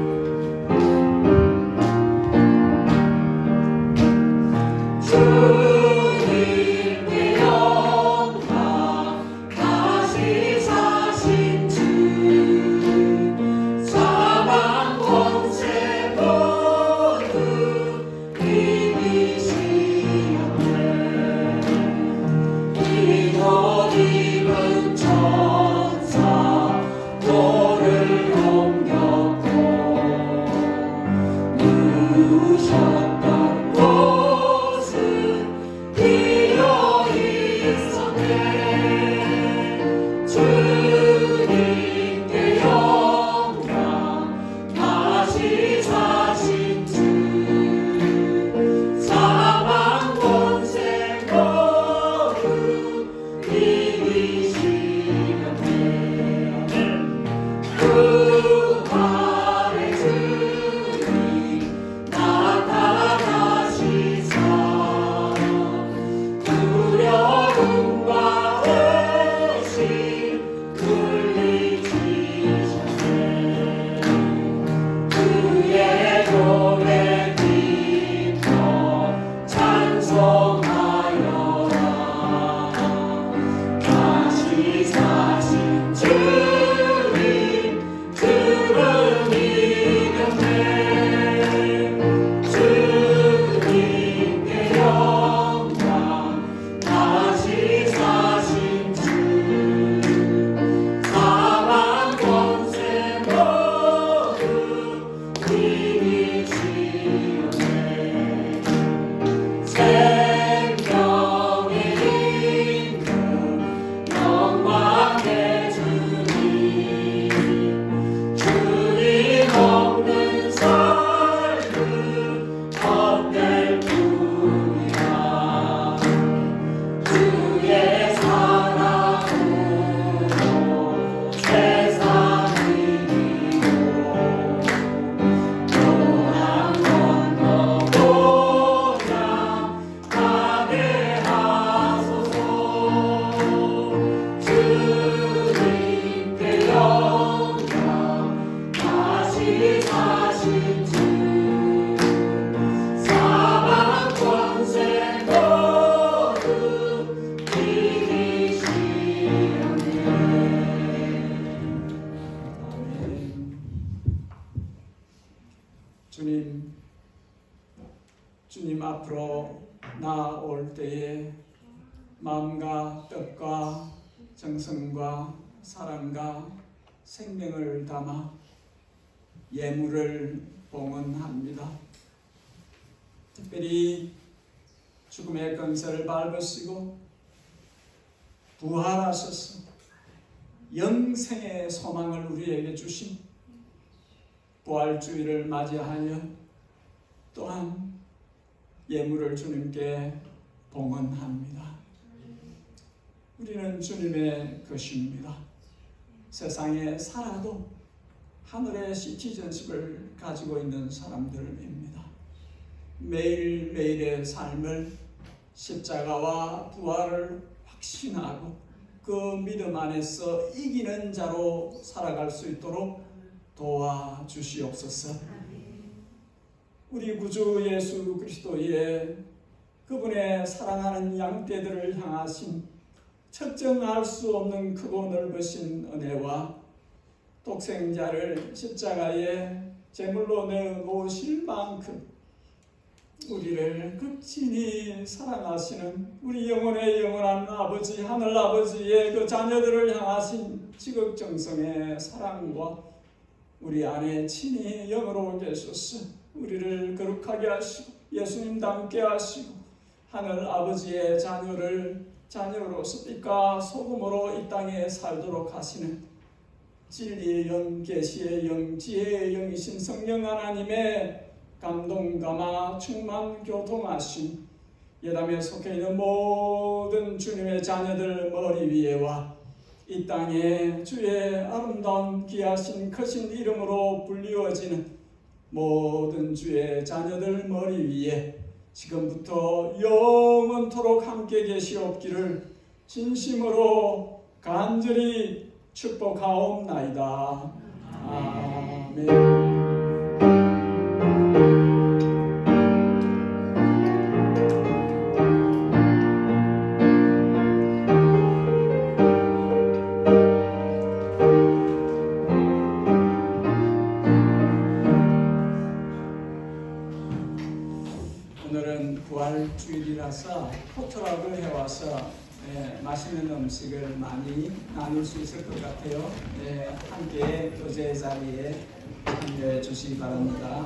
주님 앞으로 나올 때에 마음과 뜻과 정성과 사랑과 생명을 담아 예물을 봉헌합니다. 특별히 죽음의 권세를 밟으시고 부활하셔서 영생의 소망을 우리에게 주신 부활주의를 맞이하여 또한 예물을 주님께 봉헌합니다. 우리는 주님의 것입니다. 세상에 살아도 하늘의 시티즌십을 가지고 있는 사람들입니다. 매일매일의 삶을 십자가와 부활을 확신하고 그 믿음 안에서 이기는 자로 살아갈 수 있도록 도와주시옵소서. 우리 구주 예수 그리스도의 그분의 사랑하는 양떼들을 향하신 측정할 수 없는 크고 넓으신 은혜와 독생자를 십자가에 제물로 내어놓으실 만큼 우리를 극진히 사랑하시는 우리 영혼의 영원한 아버지 하늘 아버지의 그 자녀들을 향하신 지극정성의 사랑과 우리 안에 친히 영으로 계셔서 우리를 거룩하게 하시고 예수님 닮게 하시고 하늘 아버지의 자녀로서 빛과 소금으로 이 땅에 살도록 하시는 진리의 영, 계시의 영, 지혜의 영이신 성령 하나님의 감동, 감화, 충만, 교통하심 예담에 속해 있는 모든 주님의 자녀들 머리 위에와 이 땅에 주의 아름다운 귀하신 크신 이름으로 불리워지는 모든 주의 자녀들 머리 위에 지금부터 영원토록 함께 계시옵기를 진심으로 간절히 축복하옵나이다. 아멘. 오늘은 부활주일이라서 포토락을 해와서 맛있는 음식을 많이 나눌 수 있을 것 같아요. 함께 교제 자리에 참여해 주시기 바랍니다.